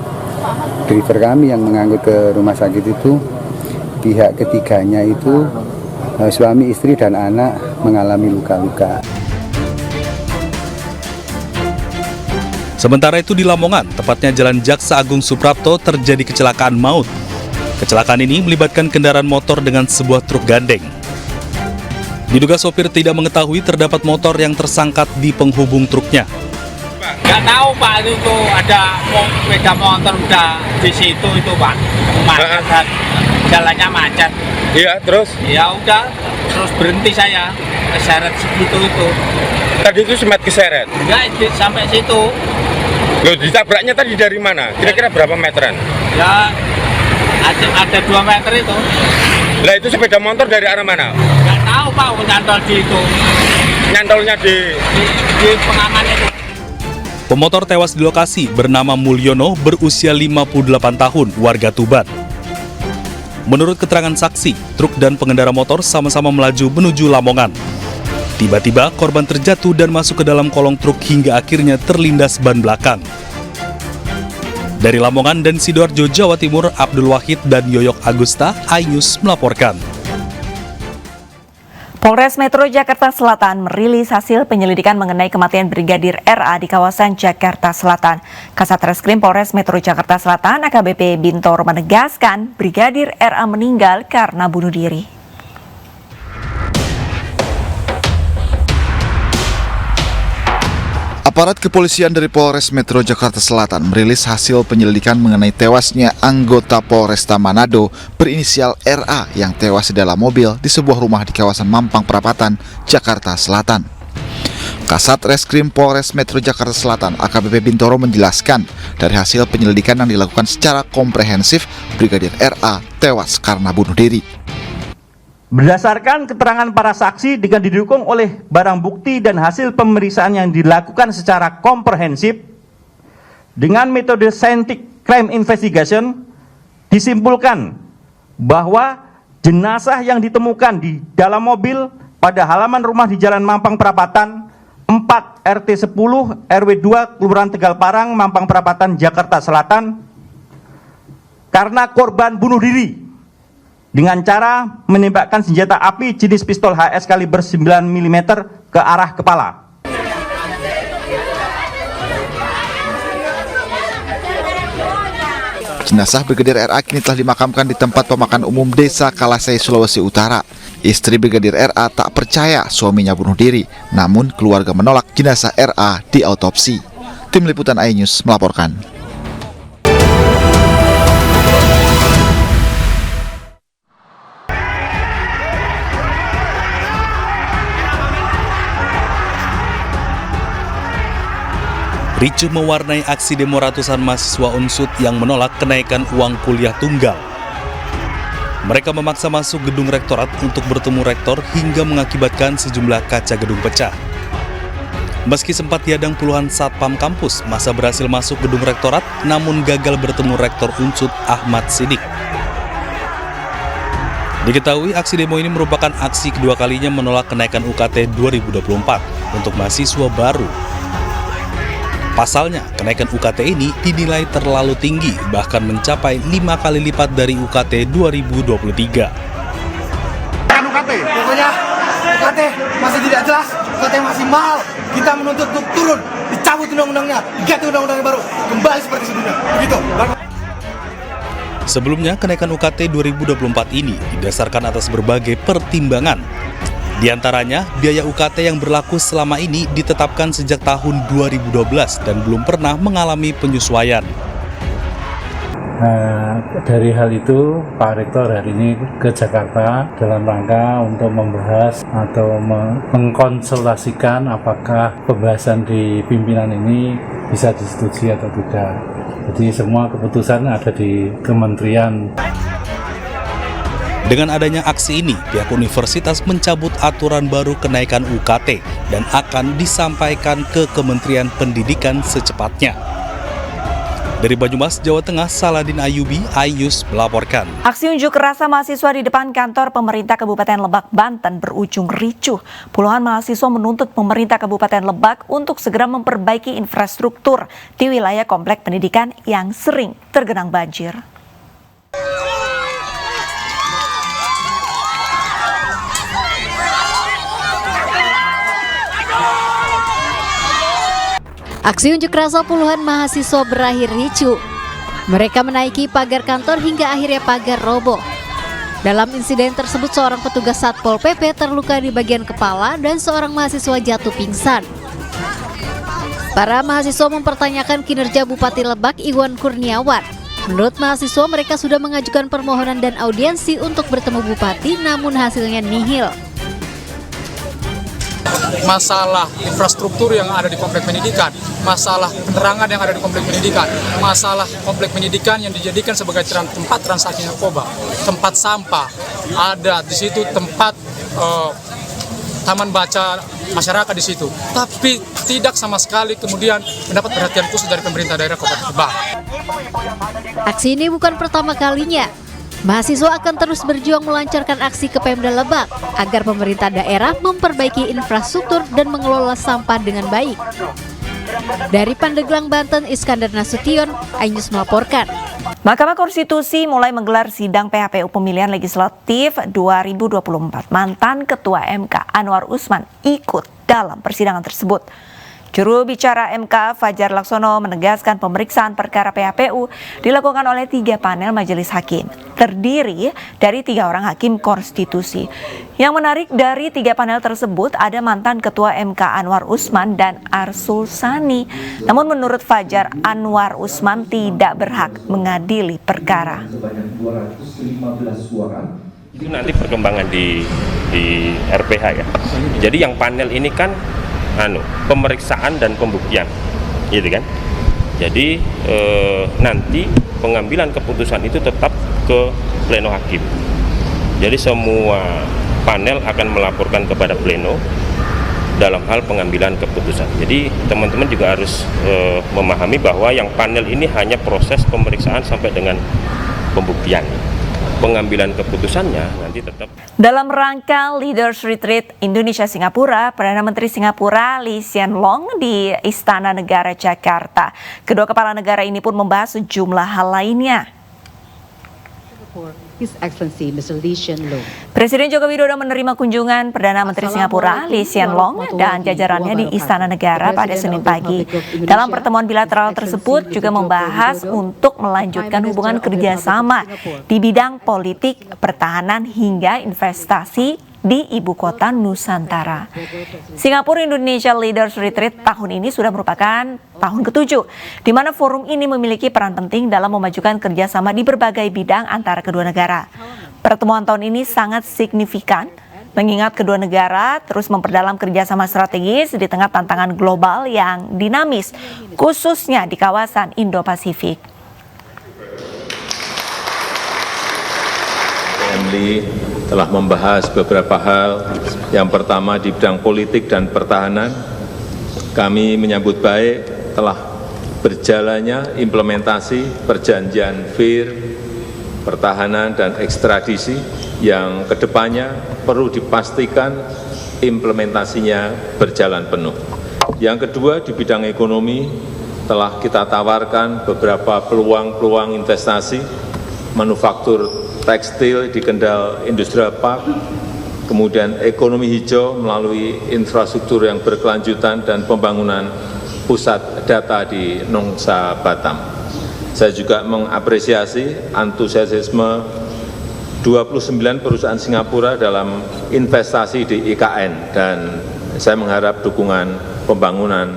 driver kami yang mengangkut ke rumah sakit itu, pihak ketiganya itu suami, istri, dan anak mengalami luka-luka. Sementara itu di Lamongan, tepatnya Jalan Jaksa Agung Suprapto, terjadi kecelakaan maut. Kecelakaan ini melibatkan kendaraan motor dengan sebuah truk gandeng. Diduga sopir tidak mengetahui terdapat motor yang tersangkat di penghubung truknya. Nggak tahu Pak, itu ada sepeda motor udah di situ itu Pak, macet, jalannya macet. Iya, terus? Ya udah, terus berhenti saya, keseret segitu itu. Tadi itu sempat keseret? Enggak, sampai situ. Loh, ditabraknya tadi dari mana? Kira-kira berapa meteran? Ya, ada 2 meter itu. Lah itu sepeda motor dari arah mana? Nggak tahu Pak, nyantol di itu. Nyantolnya di pengaman itu. Pemotor tewas di lokasi bernama Mulyono, berusia 58 tahun, warga Tuban. Menurut keterangan saksi, truk dan pengendara motor sama-sama melaju menuju Lamongan. Tiba-tiba korban terjatuh dan masuk ke dalam kolong truk hingga akhirnya terlindas ban belakang. Dari Lamongan dan Sidoarjo, Jawa Timur, Abdul Wahid dan Yoyok Agusta, iNews melaporkan. Polres Metro Jakarta Selatan merilis hasil penyelidikan mengenai kematian Brigadir RA di kawasan Jakarta Selatan. Kasat Reskrim Polres Metro Jakarta Selatan AKBP Bintoro menegaskan Brigadir RA meninggal karena bunuh diri. Aparat kepolisian dari Polres Metro Jakarta Selatan merilis hasil penyelidikan mengenai tewasnya anggota Polresta Manado berinisial RA yang tewas di dalam mobil di sebuah rumah di kawasan Mampang Perapatan, Jakarta Selatan. Kasat Reskrim Polres Metro Jakarta Selatan AKBP Bintoro menjelaskan dari hasil penyelidikan yang dilakukan secara komprehensif, Brigadir RA tewas karena bunuh diri. Berdasarkan keterangan para saksi dengan didukung oleh barang bukti dan hasil pemeriksaan yang dilakukan secara komprehensif dengan metode scientific crime investigation, disimpulkan bahwa jenazah yang ditemukan di dalam mobil pada halaman rumah di Jalan Mampang Perapatan 4 RT 10 RW 2 Kelurahan Tegal Parang, Mampang Perapatan, Jakarta Selatan karena korban bunuh diri dengan cara menembakkan senjata api jenis pistol HS kaliber 9 mm ke arah kepala. Jenazah Brigadir RA kini telah dimakamkan di tempat pemakaman umum Desa Kalasei, Sulawesi Utara. Istri Brigadir RA tak percaya suaminya bunuh diri, namun keluarga menolak jenazah RA diautopsi. Tim Liputan iNews melaporkan. Ricuh mewarnai aksi demo ratusan mahasiswa Unsud yang menolak kenaikan uang kuliah tunggal. Mereka memaksa masuk gedung rektorat untuk bertemu rektor hingga mengakibatkan sejumlah kaca gedung pecah. Meski sempat diadang puluhan satpam kampus, masa berhasil masuk gedung rektorat namun gagal bertemu rektor Unsud Ahmad Sidik. Diketahui aksi demo ini merupakan aksi kedua kalinya menolak kenaikan UKT 2024 untuk mahasiswa baru. Pasalnya, kenaikan UKT ini dinilai terlalu tinggi, bahkan mencapai 5 kali lipat dari UKT 2023. UKT, pokoknya UKT masih tidak jelas, UKT masih mahal. Kita menuntut untuk turun, dicabut undang-undangnya, diganti undang-undang baru, kembali seperti sebelumnya. Begitu. Sebelumnya, kenaikan UKT 2024 ini didasarkan atas berbagai pertimbangan. Di antaranya, biaya UKT yang berlaku selama ini ditetapkan sejak tahun 2012 dan belum pernah mengalami penyesuaian. Dari hal itu, Pak Rektor hari ini ke Jakarta dalam rangka untuk membahas atau mengkonsultasikan apakah pembahasan di pimpinan ini bisa disetujui atau tidak. Jadi semua keputusan ada di kementerian. Dengan adanya aksi ini, pihak universitas mencabut aturan baru kenaikan UKT dan akan disampaikan ke Kementerian Pendidikan secepatnya. Dari Banyumas, Jawa Tengah, Saladin Ayubi, Ayus melaporkan. Aksi unjuk rasa mahasiswa di depan kantor pemerintah Kabupaten Lebak, Banten berujung ricuh. Puluhan mahasiswa menuntut pemerintah Kabupaten Lebak untuk segera memperbaiki infrastruktur di wilayah komplek pendidikan yang sering tergenang banjir. Aksi unjuk rasa puluhan mahasiswa berakhir ricuh. Mereka menaiki pagar kantor hingga akhirnya pagar roboh. Dalam insiden tersebut seorang petugas Satpol PP terluka di bagian kepala dan seorang mahasiswa jatuh pingsan. Para mahasiswa mempertanyakan kinerja Bupati Lebak Iwan Kurniawan. Menurut mahasiswa, mereka sudah mengajukan permohonan dan audiensi untuk bertemu Bupati, namun hasilnya nihil. Masalah infrastruktur yang ada di komplek pendidikan, masalah penerangan yang ada di komplek pendidikan, masalah komplek pendidikan yang dijadikan sebagai tempat transaksi narkoba, tempat sampah, ada di situ tempat taman baca masyarakat di situ, tapi tidak sama sekali kemudian mendapat perhatian khusus dari pemerintah daerah Kabupaten Lebak. Aksi ini bukan pertama kalinya. Mahasiswa akan terus berjuang melancarkan aksi ke Pemda Lebak agar pemerintah daerah memperbaiki infrastruktur dan mengelola sampah dengan baik. Dari Pandeglang, Banten, Iskandar Nasution, iNews melaporkan. Mahkamah Konstitusi mulai menggelar sidang PHPU Pemilihan Legislatif 2024. Mantan Ketua MK Anwar Usman ikut dalam persidangan tersebut. Juru bicara MK Fajar Laksono menegaskan pemeriksaan perkara PHPU dilakukan oleh 3 panel majelis hakim, terdiri dari 3 orang hakim konstitusi. Yang menarik dari 3 panel tersebut ada mantan Ketua MK Anwar Usman dan Arsul Sani. Namun menurut Fajar, Anwar Usman tidak berhak mengadili perkara. Itu nanti perkembangan di RPH ya. Jadi yang panel ini kan pemeriksaan dan pembuktian, gitu kan. Jadi nanti pengambilan keputusan itu tetap ke pleno hakim. Jadi semua panel akan melaporkan kepada pleno dalam hal pengambilan keputusan. Jadi teman-teman juga harus memahami bahwa yang panel ini hanya proses pemeriksaan sampai dengan pembuktian. Pengambilan keputusannya nanti tetap. Dalam rangka Leaders Retreat Indonesia-Singapura, Perdana Menteri Singapura Lee Hsien Loong di Istana Negara Jakarta. Kedua kepala negara ini pun membahas sejumlah hal lainnya. His Excellency Mr. Lee Hsien Loong. Presiden Joko Widodo menerima kunjungan Perdana Menteri Singapura Lee Hsien Loong dan jajarannya di Istana Negara pada Senin pagi. Dalam pertemuan bilateral tersebut juga membahas untuk melanjutkan hubungan kerjasama di bidang politik, pertahanan hingga investasi di ibu kota Nusantara. Singapura Indonesia Leaders Retreat tahun ini sudah merupakan tahun ke-7, di mana forum ini memiliki peran penting dalam memajukan kerjasama di berbagai bidang antara kedua negara. Pertemuan tahun ini sangat signifikan, mengingat kedua negara terus memperdalam kerjasama strategis di tengah tantangan global yang dinamis, khususnya di kawasan Indo-Pasifik. Telah membahas beberapa hal. Yang pertama di bidang politik dan pertahanan, kami menyambut baik telah berjalannya implementasi perjanjian VIR, pertahanan dan ekstradisi yang kedepannya perlu dipastikan implementasinya berjalan penuh. Yang kedua di bidang ekonomi telah kita tawarkan beberapa peluang-peluang investasi manufaktur tekstil di Kendal Industrial Park, kemudian ekonomi hijau melalui infrastruktur yang berkelanjutan dan pembangunan pusat data di Nongsa Batam. Saya juga mengapresiasi antusiasme 29 perusahaan Singapura dalam investasi di IKN dan saya mengharap dukungan pembangunan.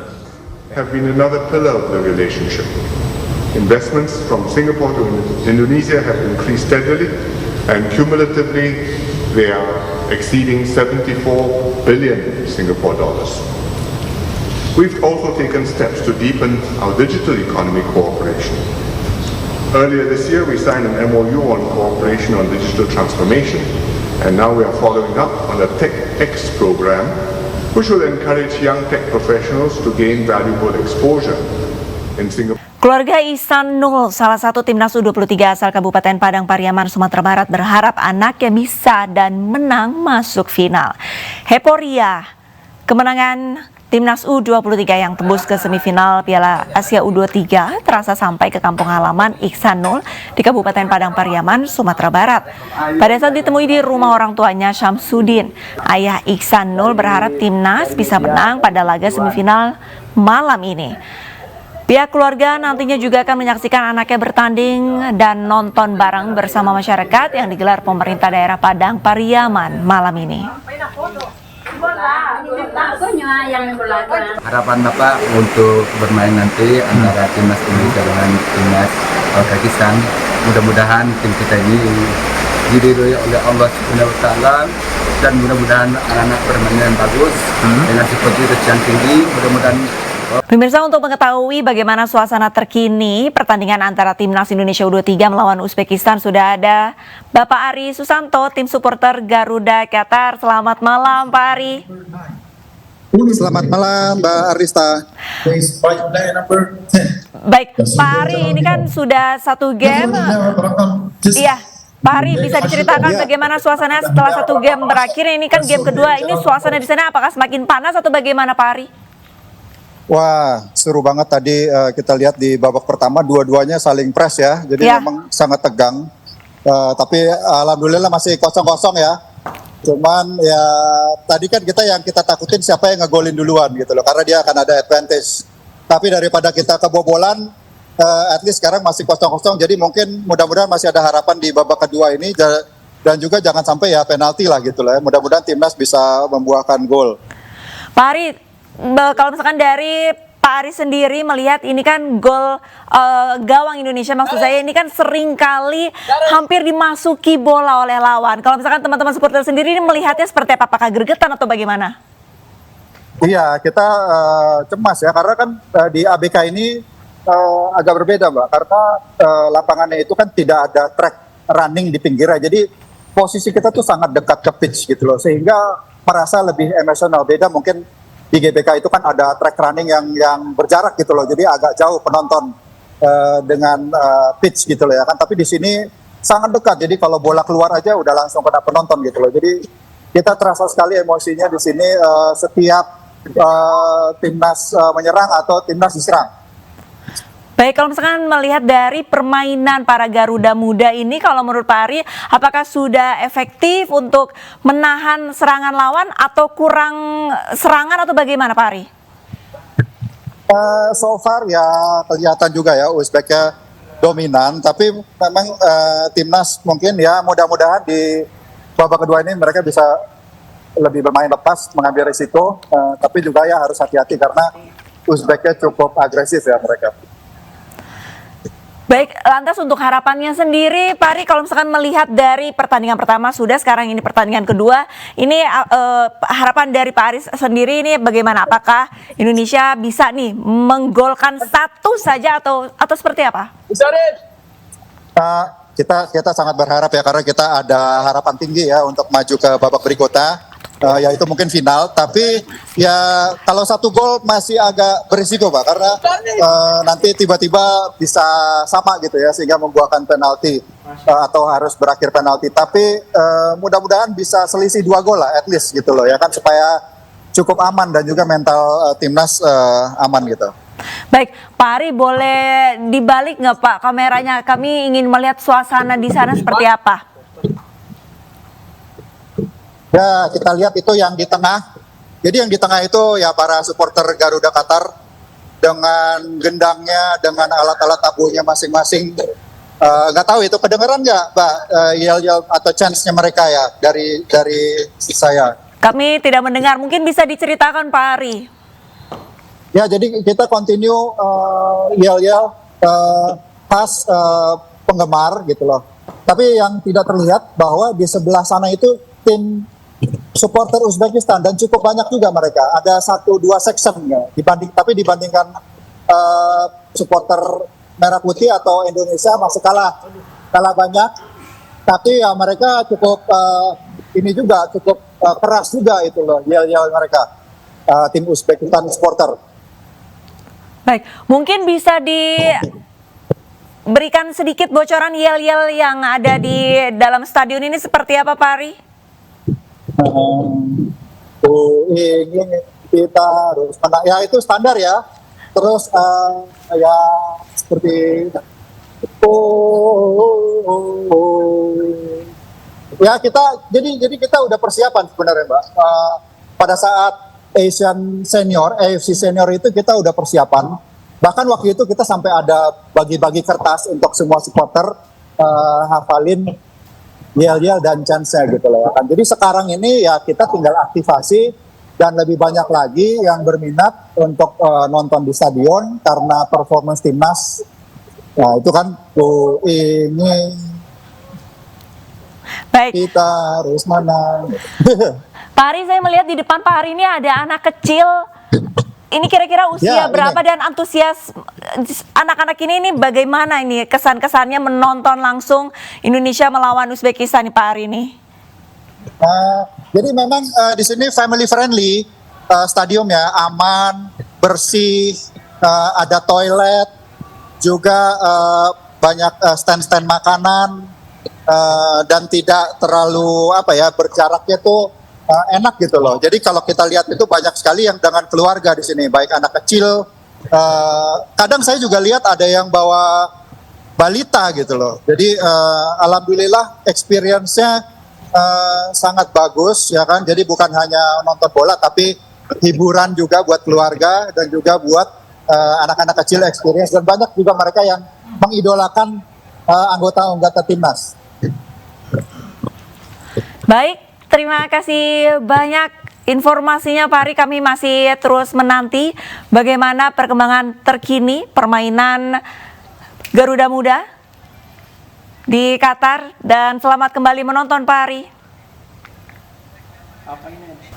Have been another pillar of the relationship. Investments from Singapore to Indonesia have increased steadily, and cumulatively they are exceeding 74 billion Singapore dollars. We've also taken steps to deepen our digital economy cooperation. Earlier this year, we signed an MOU on cooperation on digital transformation, and now we are following up on a TechX program, which will encourage young tech professionals to gain valuable exposure in Singapore. Keluarga Ihsan Nul, salah satu timnas U23 asal Kabupaten Padang Pariaman, Sumatera Barat, berharap anaknya bisa dan menang masuk final. Heporia, kemenangan timnas U23 yang tembus ke semifinal Piala Asia U23 terasa sampai ke kampung halaman Ihsan Nul di Kabupaten Padang Pariaman, Sumatera Barat. Pada saat ditemui di rumah orang tuanya Syamsuddin, ayah Ihsan Nul berharap timnas bisa menang pada laga semifinal malam ini. Pihak keluarga nantinya juga akan menyaksikan anaknya bertanding dan nonton bareng bersama masyarakat yang digelar pemerintah daerah Padang Pariaman malam ini. Harapan Bapak untuk bermain nanti antara timnas Indonesia dengan timnas Pakistan, mudah-mudahan tim kita ini diridhoi oleh Allah Subhanahu wa taala dan mudah-mudahan anak-anak bermain yang bagus dengan seperti yang tinggi, mudah-mudahan. Pemirsa, untuk mengetahui bagaimana suasana terkini pertandingan antara timnas Indonesia U23 melawan Uzbekistan sudah ada Bapak Ari Susanto, tim supporter Garuda Qatar. Selamat malam Pak Ari. Selamat malam Mbak Arista. Baik Pak Ari, ini kan sudah satu game. Iya, Pak Ari, bisa diceritakan bagaimana suasana setelah satu game berakhir? Ini kan game kedua, ini suasana di sana apakah semakin panas atau bagaimana Pak Ari? Wah, seru banget tadi kita lihat di babak pertama dua-duanya saling press ya, jadi memang sangat tegang. Tapi alhamdulillah masih kosong-kosong ya. Cuman ya tadi kan yang kita takutin siapa yang ngegolin duluan gitu loh, karena dia akan ada advantage. Tapi daripada kita kebobolan, at least sekarang masih kosong-kosong. Jadi mungkin mudah-mudahan masih ada harapan di babak kedua ini dan juga jangan sampai ya penalti lah gitu loh. Mudah-mudahan timnas bisa membuahkan gol. Pak Ari, kalau misalkan dari Pak Ari sendiri melihat ini kan gol gawang Indonesia, maksud saya ini kan sering kali hampir dimasuki bola oleh lawan. Kalau misalkan teman-teman supporter sendiri ini melihatnya seperti apa? Apakah gregetan atau bagaimana? Iya, kita cemas ya, karena kan di ABK ini agak berbeda Mbak, karena lapangannya itu kan tidak ada track running di pinggirnya, jadi posisi kita tuh sangat dekat ke pitch gitu loh, sehingga merasa lebih emosional. Beda mungkin di GBK itu kan ada track running yang berjarak gitu loh, jadi agak jauh penonton dengan pitch gitu loh ya kan. Tapi di sini sangat dekat, jadi kalau bola keluar aja udah langsung kena penonton gitu loh. Jadi kita terasa sekali emosinya di sini setiap timnas menyerang atau timnas diserang. Baik, kalau misalkan melihat dari permainan para Garuda Muda ini, kalau menurut Pak Ari, apakah sudah efektif untuk menahan serangan lawan atau kurang serangan atau bagaimana Pak Ari? So far ya kelihatan juga ya Uzbeknya dominan, tapi memang timnas mungkin ya mudah-mudahan di babak kedua ini mereka bisa lebih bermain lepas, mengambil risiko, tapi juga ya harus hati-hati karena Uzbeknya cukup agresif ya mereka. Baik, lantas untuk harapannya sendiri, Pak Ari, kalau misalkan melihat dari pertandingan pertama sudah, sekarang ini pertandingan kedua, ini harapan dari Pak Ari sendiri ini bagaimana? Apakah Indonesia bisa nih menggolkan satu saja atau seperti apa? Kita sangat berharap ya, karena kita ada harapan tinggi ya untuk maju ke babak berikutnya. Yaitu mungkin final, tapi ya kalau satu gol masih agak berisiko Pak, karena nanti tiba-tiba bisa sama gitu ya, sehingga membuahkan penalti atau harus berakhir penalti. Tapi mudah-mudahan bisa selisih 2 gol lah at least gitu loh ya kan, supaya cukup aman dan juga mental timnas aman gitu. Baik, Pak Ari, boleh dibalik nggak Pak kameranya? Kami ingin melihat suasana di sana seperti apa. Ya, kita lihat itu yang di tengah. Jadi yang di tengah itu ya para supporter Garuda Qatar dengan gendangnya, dengan alat-alat tabuhnya masing-masing. Nggak tahu itu kedengeran nggak, Mbak, yel-yel atau chance-nya mereka ya dari saya. Kami tidak mendengar, mungkin bisa diceritakan Pak Ari. Ya, jadi kita continue yel-yel pas penggemar gitu loh. Tapi yang tidak terlihat bahwa di sebelah sana itu tim supporter Uzbekistan dan cukup banyak juga mereka. Ada 1-2 section ya, dibandingkan supporter Merah Putih atau Indonesia masih kalah banyak. Tapi ya mereka cukup cukup keras juga itu loh yel-yel mereka, tim Uzbekistan supporter. Baik, mungkin bisa diberikan sedikit bocoran yel-yel yang ada di dalam stadion ini seperti apa, Pak Ari? Ini kita harus menang, ya itu standar ya. Terus ya seperti ya jadi kita udah persiapan sebenarnya, Mbak. Pada saat AFC Senior itu kita udah persiapan. Bahkan waktu itu kita sampai ada bagi-bagi kertas untuk semua supporter hafalin yel-yel dan chance-nya gitu loh. Jadi sekarang ini ya kita tinggal aktivasi dan lebih banyak lagi yang berminat untuk nonton di stadion karena performance timnas. Nah itu kan ini baik. Kita harus menang. Pak Ari, saya melihat di depan Pak Ari ini ada anak kecil. Ini kira-kira usia berapa dan antusias anak-anak ini bagaimana ini kesan-kesannya menonton langsung Indonesia melawan Uzbekistan nih Pak Ari ini? Jadi memang di sini family friendly, stadiumnya aman, bersih, ada toilet, juga banyak stand-stand makanan dan tidak terlalu berjaraknya tuh enak gitu loh. Jadi kalau kita lihat itu banyak sekali yang dengan keluarga di sini, baik anak kecil. Kadang saya juga lihat ada yang bawa balita gitu loh. Jadi alhamdulillah experience-nya sangat bagus ya kan. Jadi bukan hanya nonton bola tapi hiburan juga buat keluarga dan juga buat anak-anak kecil experience, dan banyak juga mereka yang mengidolakan anggota timnas. Baik, terima kasih banyak informasinya Pak Ari. Kami masih terus menanti bagaimana perkembangan terkini permainan Garuda Muda di Qatar, dan selamat kembali menonton Pak Ari.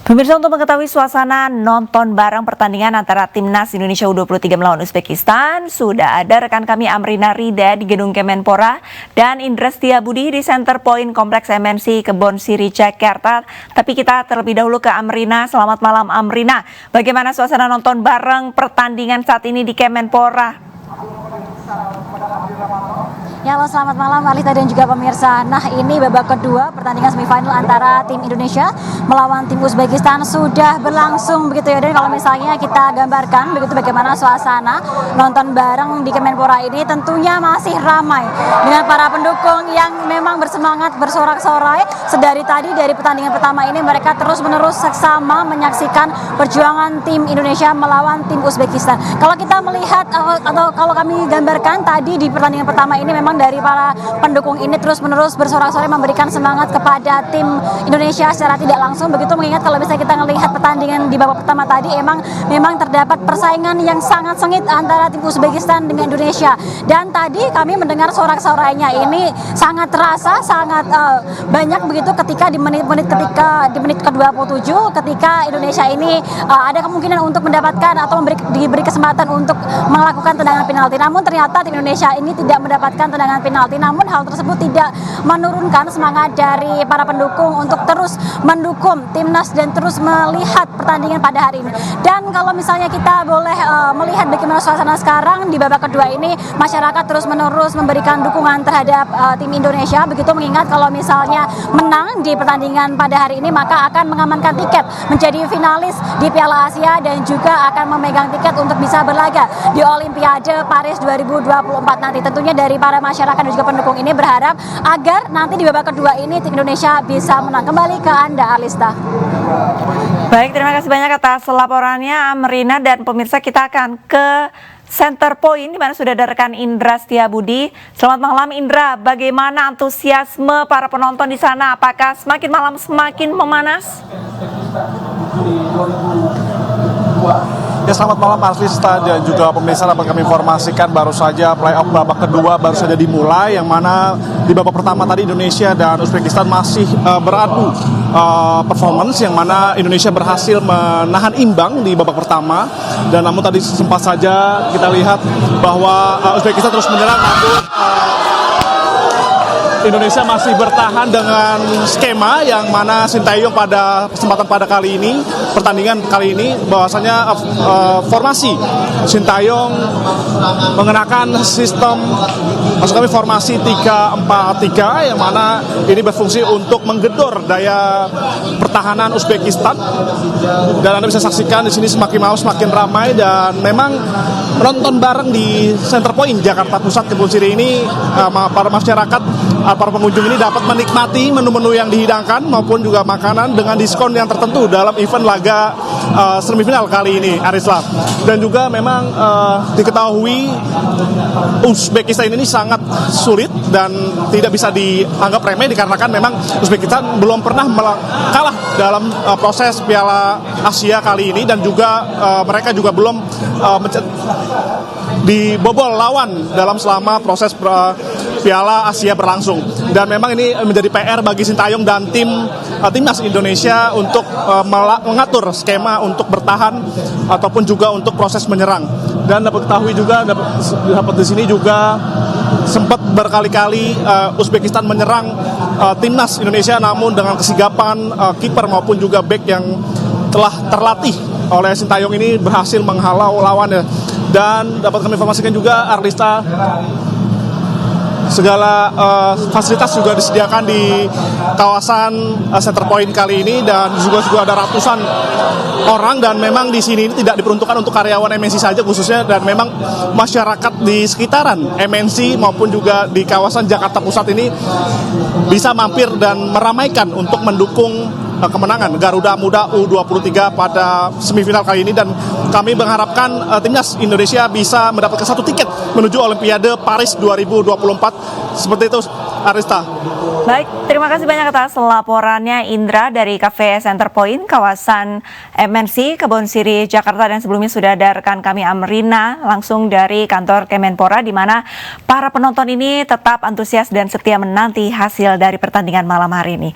Pemirsa, untuk mengetahui suasana nonton bareng pertandingan antara Timnas Indonesia U23 melawan Uzbekistan, sudah ada rekan kami Amrina Rida di Gedung Kemenpora dan Indra Setiabudi di Center Point Kompleks MNC Kebon Siri, Jakarta. Tapi kita terlebih dahulu ke Amrina. Selamat malam Amrina. Bagaimana suasana nonton bareng pertandingan saat ini di Kemenpora? Ya, halo, selamat malam Alita dan juga pemirsa. Nah, ini babak kedua pertandingan semifinal antara tim Indonesia melawan tim Uzbekistan sudah berlangsung begitu ya. Dan kalau misalnya kita gambarkan begitu bagaimana suasana nonton bareng di Kemenpora ini, tentunya masih ramai dengan para pendukung yang memang bersemangat bersorak-sorai. Sedari tadi dari pertandingan pertama ini mereka terus-menerus seksama menyaksikan perjuangan tim Indonesia melawan tim Uzbekistan. Kalau kita melihat atau kalau kami gambarkan tadi di pertandingan pertama ini, memang dari para pendukung ini terus-menerus bersorak-sorai memberikan semangat kepada tim Indonesia secara tidak langsung begitu, mengingat kalau bisa kita melihat pertandingan di babak pertama tadi memang terdapat persaingan yang sangat sengit antara tim Uzbekistan dengan Indonesia, dan tadi kami mendengar sorak-sorainya ini sangat terasa, sangat banyak begitu ketika di menit ke-27 ketika Indonesia ini ada kemungkinan untuk mendapatkan atau diberi kesempatan untuk melakukan tendangan penalti, namun ternyata tim Indonesia ini tidak mendapatkan tendangan penalti. Namun hal tersebut tidak menurunkan semangat dari para pendukung untuk terus mendukung timnas dan terus melihat pertandingan pada hari ini. Dan kalau misalnya kita boleh melihat bagaimana suasana sekarang di babak kedua ini, masyarakat terus-menerus memberikan dukungan terhadap tim Indonesia begitu, mengingat kalau misalnya menang di pertandingan pada hari ini maka akan mengamankan tiket menjadi finalis di Piala Asia dan juga akan memegang tiket untuk bisa berlaga di Olimpiade Paris 2024 nanti. Tentunya dari para masyarakat dan juga pendukung ini berharap agar nanti di babak kedua ini tim Indonesia bisa menang. Kembali ke Anda, Alista. Baik, terima kasih banyak atas laporannya Amrina, dan pemirsa kita akan ke Center Point di mana sudah ada rekan Indra Setiabudi. Selamat malam Indra, bagaimana antusiasme para penonton di sana? Apakah semakin malam semakin memanas? Ya, selamat malam Arlista dan juga pemirsa. Dapat kami informasikan baru saja playoff babak kedua baru saja dimulai, yang mana di babak pertama tadi Indonesia dan Uzbekistan masih beradu performance yang mana Indonesia berhasil menahan imbang di babak pertama, dan namun tadi sempat saja kita lihat bahwa Uzbekistan terus menyerang, namun Indonesia masih bertahan dengan skema yang mana Sintayong pada kesempatan pertandingan kali ini bahwasanya formasi Sintayong mengenakan sistem formasi 3-4-3 yang mana ini berfungsi untuk menggedor daya pertahanan Uzbekistan, dan Anda bisa saksikan di sini semakin malam semakin ramai, dan memang menonton bareng di Center Point Jakarta Pusat Kebun Sirih ini para masyarakat, para pengunjung ini dapat menikmati menu-menu yang dihidangkan maupun juga makanan dengan diskon yang tertentu dalam event laga semifinal kali ini, Arisla. Dan juga memang diketahui Uzbekistan ini sangat sulit dan tidak bisa dianggap remeh dikarenakan memang Uzbekistan belum pernah kalah dalam proses Piala Asia kali ini, dan juga mereka juga belum dibobol lawan selama proses Piala Asia berlangsung. Dan memang ini menjadi PR bagi Sintayong dan timnas Indonesia untuk mengatur skema untuk bertahan ataupun juga untuk proses menyerang. Dan dapat ketahui juga dapat di sini juga sempat berkali-kali Uzbekistan menyerang timnas Indonesia, namun dengan kesigapan kiper maupun juga bek yang telah terlatih oleh Sintayong ini berhasil menghalau lawannya. Dan dapat kami informasikan juga, Arlista, segala fasilitas juga disediakan di kawasan Center Point kali ini, dan juga ada ratusan orang, dan memang di sini tidak diperuntukkan untuk karyawan MNC saja khususnya, dan memang masyarakat di sekitaran MNC maupun juga di kawasan Jakarta Pusat ini bisa mampir dan meramaikan untuk mendukung kemenangan Garuda Muda U23 pada semifinal kali ini, dan kami mengharapkan timnas Indonesia bisa mendapatkan satu tiket menuju Olimpiade Paris 2024. Seperti itu, Arista. Baik, terima kasih banyak atas laporannya Indra dari Cafe Center Point, kawasan MNC Kebun Sirih, Jakarta. Dan sebelumnya sudah ada rekan kami Amrina langsung dari kantor Kemenpora, di mana para penonton ini tetap antusias dan setia menanti hasil dari pertandingan malam hari ini.